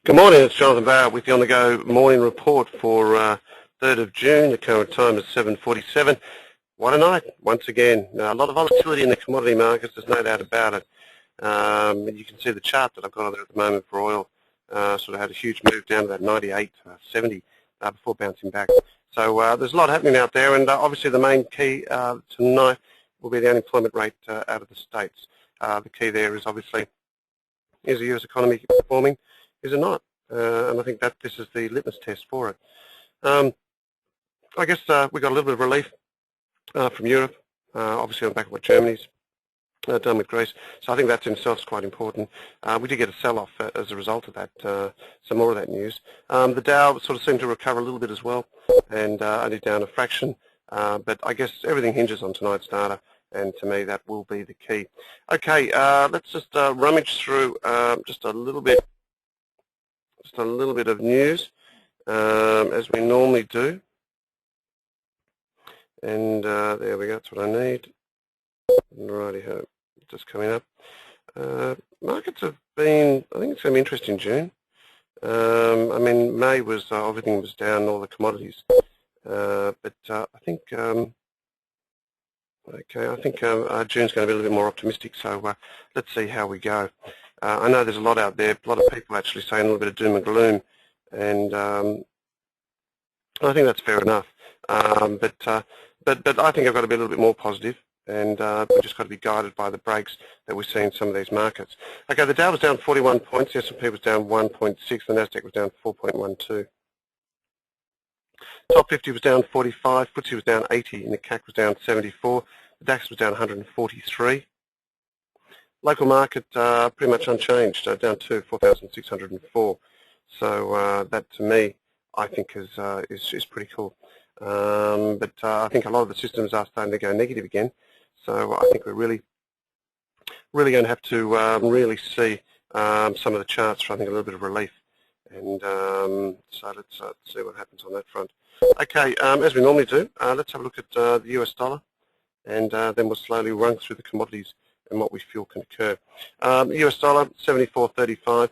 Good morning, it's Jonathan Barrett with the On The Go morning report for 3rd of June. The current time is 7:47. What a night, once again. A lot of volatility in the commodity markets, there's no doubt about it. You can see the chart that I've got on there at the moment for oil. Sort of had a huge move down to that 98.70 before bouncing back. So there's a lot happening out there, and obviously the main key tonight will be the unemployment rate out of the States. The key there is obviously, is the US economy performing? Is it not? And I think that this is the litmus test for it. I guess we got a little bit of relief from Europe, obviously on the back of what Germany's done with Greece. So I think that in itself is quite important. We did get a sell-off as a result of that, some more of that news. The Dow sort of seemed to recover a little bit as well, and only down a fraction. But I guess everything hinges on tonight's data, and to me that will be the key. Okay, let's just rummage through just a little bit of news, as we normally do. And there we go, that's what I need. Righty-ho, just coming up. Markets have been, I think it's going to be interesting in June. I mean, May was, everything was down, all the commodities. But I think, June's going to be a little bit more optimistic, so let's see how we go. I know there's a lot out there, a lot of people actually saying a little bit of doom and gloom, and I think that's fair enough. But I think I've got to be a little bit more positive, and we've just got to be guided by the breaks that we see in some of these markets. Okay, the Dow was down 41 points, the S&P was down 1.6, the Nasdaq was down 4.12. Top 50 was down 45, FTSE was down 80, and the CAC was down 74, the DAX was down 143. Local market pretty much unchanged, down to 4,604. So that to me, I think is pretty cool. But I think a lot of the systems are starting to go negative again. So I think we're really going to have to really see some of the charts for, I think, a little bit of relief. And so let's see what happens on that front. Okay, as we normally do, let's have a look at the US dollar, and then we'll slowly run through the commodities and what we feel can occur. US dollar 74.35,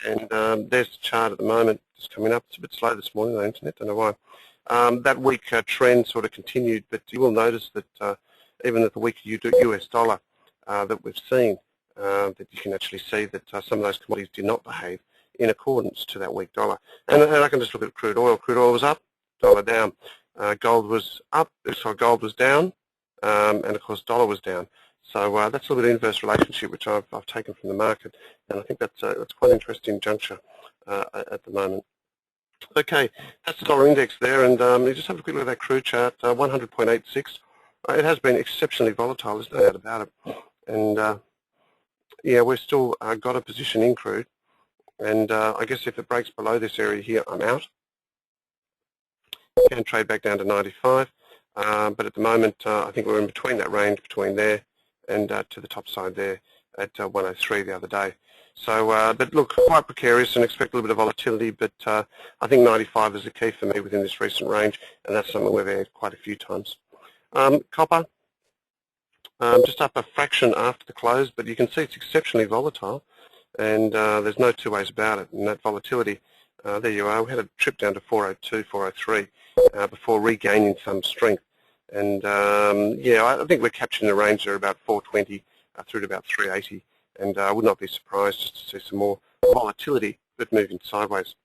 and there's the chart at the moment, just coming up. It's a bit slow this morning on the internet, don't know why. That weak trend sort of continued, but you will notice that even at the weak US dollar that we've seen, that you can actually see that some of those commodities did not behave in accordance to that weak dollar. And I can just look at crude oil. Crude oil was up, dollar down. Gold was up, so gold was down, and of course dollar was down. So that's a little bit of inverse relationship which I've taken from the market, and I think that's quite an interesting juncture at the moment. Okay, that's the dollar index there, and you just have a quick look at that crude chart, 100.86. It has been exceptionally volatile, there's no doubt about it. And yeah, we've still got a position in crude, and I guess if it breaks below this area here, I'm out. Can trade back down to 95, but at the moment I think we're in between that range, between there and to the top side there at 103 the other day. So, but look, quite precarious, and expect a little bit of volatility, but I think 95 is the key for me within this recent range, and that's something we've had quite a few times. Copper, just up a fraction after the close, but you can see it's exceptionally volatile, and there's no two ways about it. And that volatility, there you are, we had a trip down to 402, 403 before regaining some strength. And yeah, I think we're capturing the range there about 420 through to about 380, and I would not be surprised just to see some more volatility, but moving sideways.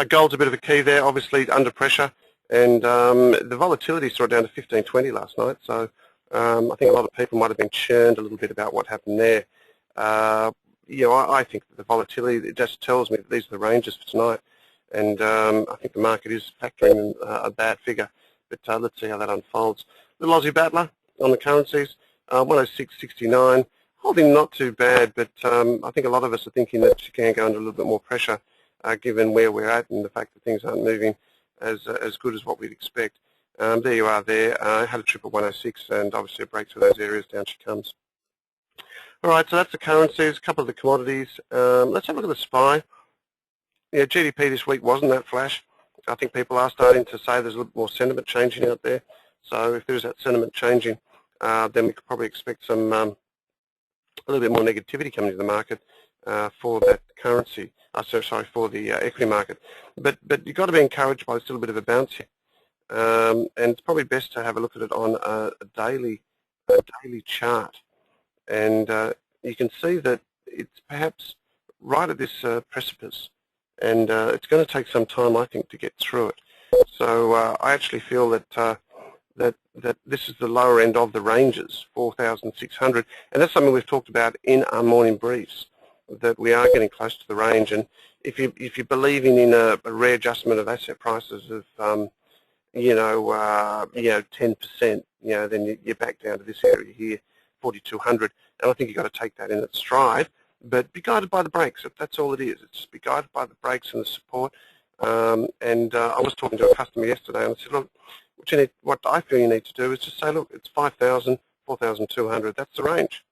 Gold's a bit of a key there, obviously under pressure, and the volatility saw it down to 1520 last night, so I think a lot of people might have been churned a little bit about what happened there. You know, I think that the volatility, it just tells me that these are the ranges for tonight, and I think the market is factoring a bad figure. But let's see how that unfolds. Little Aussie battler on the currencies, 106.69, holding not too bad, but I think a lot of us are thinking that you can go under a little bit more pressure given where we're at and the fact that things aren't moving as good as what we'd expect. There you are there. I had a trip at 106, and obviously a break through those areas, down she comes. All right, so that's the currencies, a couple of the commodities. Let's have a look at the SPY. Yeah, GDP this week wasn't that flash. I think people are starting to say there's a little more sentiment changing out there. So if there's that sentiment changing, then we could probably expect some a little bit more negativity coming to the market for that currency. Sorry, for the equity market. But you've got to be encouraged by still a bit of a bounce here. And it's probably best to have a look at it on a daily chart. And you can see that it's perhaps right at this precipice. And it's going to take some time, I think, to get through it. So I actually feel that that this is the lower end of the ranges, 4,600. And that's something we've talked about in our morning briefs, that we are getting close to the range. And if you're believing in a readjustment of asset prices of 10%, then you're back down to this area here, 4,200. And I think you've got to take that in its stride, but be guided by the breaks. That's all it is. It's just be guided by the breaks and the support. I was talking to a customer yesterday, and I said, look, what I feel you need to do is just say, look, it's 5,000, 4,200. That's the range.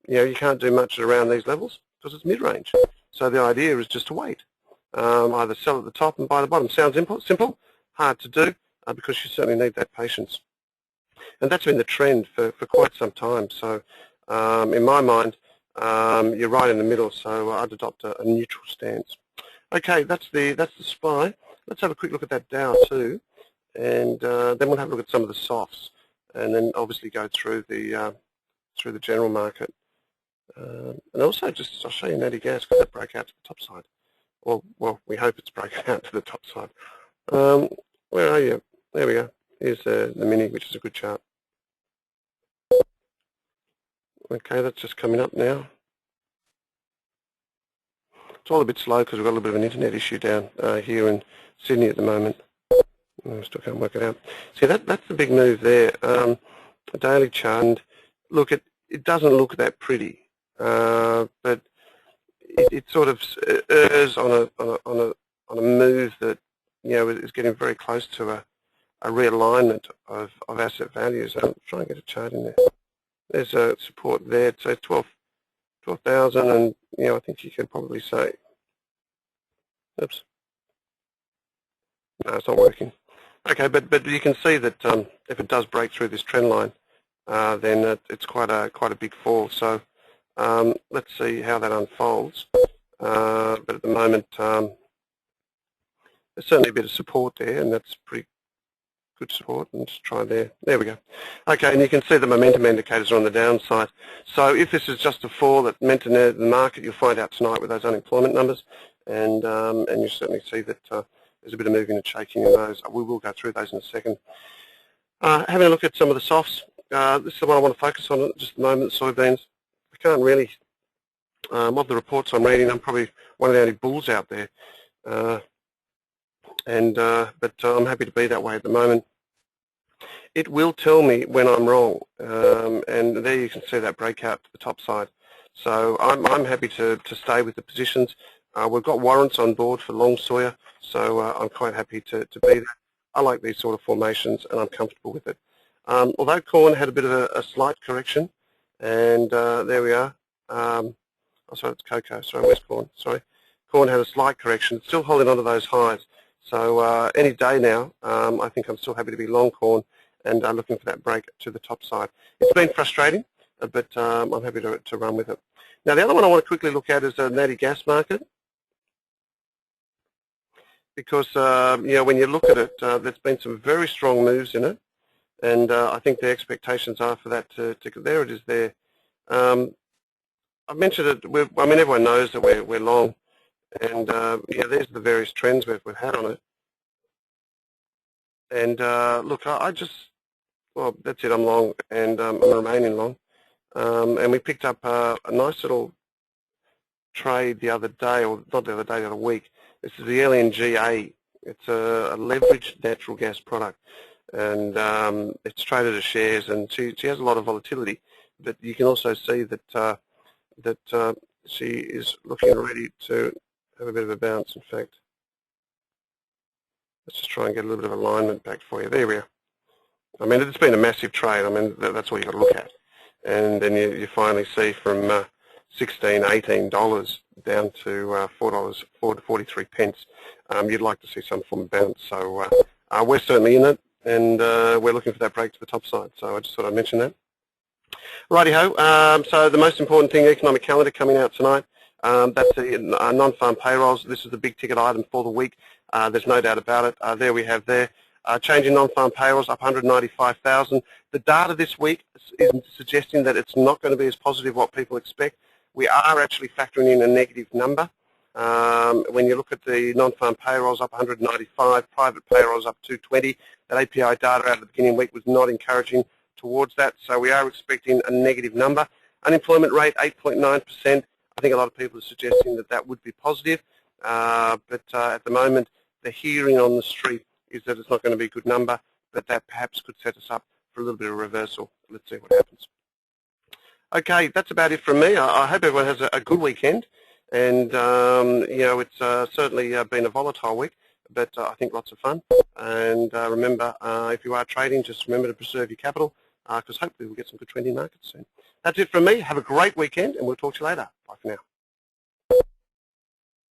You can't do much around these levels because it's mid-range. So the idea is just to wait. Either sell at the top and buy the bottom. Sounds simple, hard to do, because you certainly need that patience. And that's been the trend for quite some time. So in my mind, you're right in the middle, so I'd adopt a neutral stance. Okay, that's the SPY. Let's have a quick look at that Dow too, and then we'll have a look at some of the softs, and then obviously go through the general market. And also, I'll show you natty gas because that broke out to the top side. Well, we hope it's broken out to the top side. Where are you? There we go. Here's the mini, which is a good chart. Okay, that's just coming up now. It's all a bit slow because we've got a little bit of an internet issue down here in Sydney at the moment. I still can't work it out. See, that's the big move there. A daily chart. And look, it doesn't look that pretty, but it sort of errs on a move that is getting very close to a realignment of asset values. I'll try and get a chart in there. There's a support there. So 12,000, and I think you could probably say, oops, no, it's not working. Okay, but you can see that if it does break through this trend line, then it's quite a big fall. So let's see how that unfolds. But at the moment, there's certainly a bit of support there, and that's pretty good support. And just try there. There we go. Okay, and you can see the momentum indicators are on the downside. So if this is just a fall that meant in the market, you'll find out tonight with those unemployment numbers, and you certainly see that there's a bit of moving and shaking in those. We will go through those in a second. Having a look at some of the softs. This is the one I want to focus on at just the moment, soybeans. I can't really, of the reports I'm reading, I'm probably one of the only bulls out there. But I'm happy to be that way at the moment. It will tell me when I'm wrong, and there you can see that breakout to the top side. So I'm happy to stay with the positions. We've got warrants on board for long soya, so I'm quite happy to be there. I like these sort of formations, and I'm comfortable with it. Although corn had a bit of a slight correction, and there we are. Oh, sorry, it's cocoa. Sorry, where's corn? Sorry. Corn had a slight correction. It's still holding on to those highs. So any day now, I think I'm still happy to be long corn and looking for that break to the top side. It's been frustrating, but I'm happy to run with it. Now, the other one I want to quickly look at is the natty gas market. Because, when you look at it, there's been some very strong moves in it. And I think the expectations are for that to there it is there. I've mentioned it. Everyone knows that we're long. And there's the various trends we've had on it. And look, that's it. I'm long, and I'm remaining long. And we picked up a nice little trade the other day, or not the other day, the other week. This is the LNGA. It's a leveraged natural gas product, and it's traded as shares. And she has a lot of volatility, but you can also see that she is looking ready to have a bit of a bounce. In fact, let's just try and get a little bit of alignment back for you. There we are. It's been a massive trade. That's all you've got to look at. And then you finally see from $16, $18 down to $4, 4 to 43 pence. You'd like to see some form of bounce. So we're certainly in it, and we're looking for that break to the top side. So I just thought I'd mention that. Righty-ho. So the most important thing, economic calendar coming out tonight. That's the non-farm payrolls. This is the big ticket item for the week. There's no doubt about it. There we have there. Change in non-farm payrolls up 195,000. The data this week is suggesting that it's not going to be as positive what people expect. We are actually factoring in a negative number. When you look at the non-farm payrolls up 195, private payrolls up 220, that API data out of the beginning week was not encouraging towards that, so we are expecting a negative number. Unemployment rate 8.9%. I think a lot of people are suggesting that that would be positive, but at the moment the hearing on the street is that it's not going to be a good number, but that perhaps could set us up for a little bit of reversal. Let's see what happens. Okay, that's about it from me. I hope everyone has a good weekend, and you know, it's certainly been a volatile week, but I think lots of fun. And remember, if you are trading, just remember to preserve your capital, because hopefully we'll get some good trending markets soon. That's it from me. Have a great weekend, and we'll talk to you later.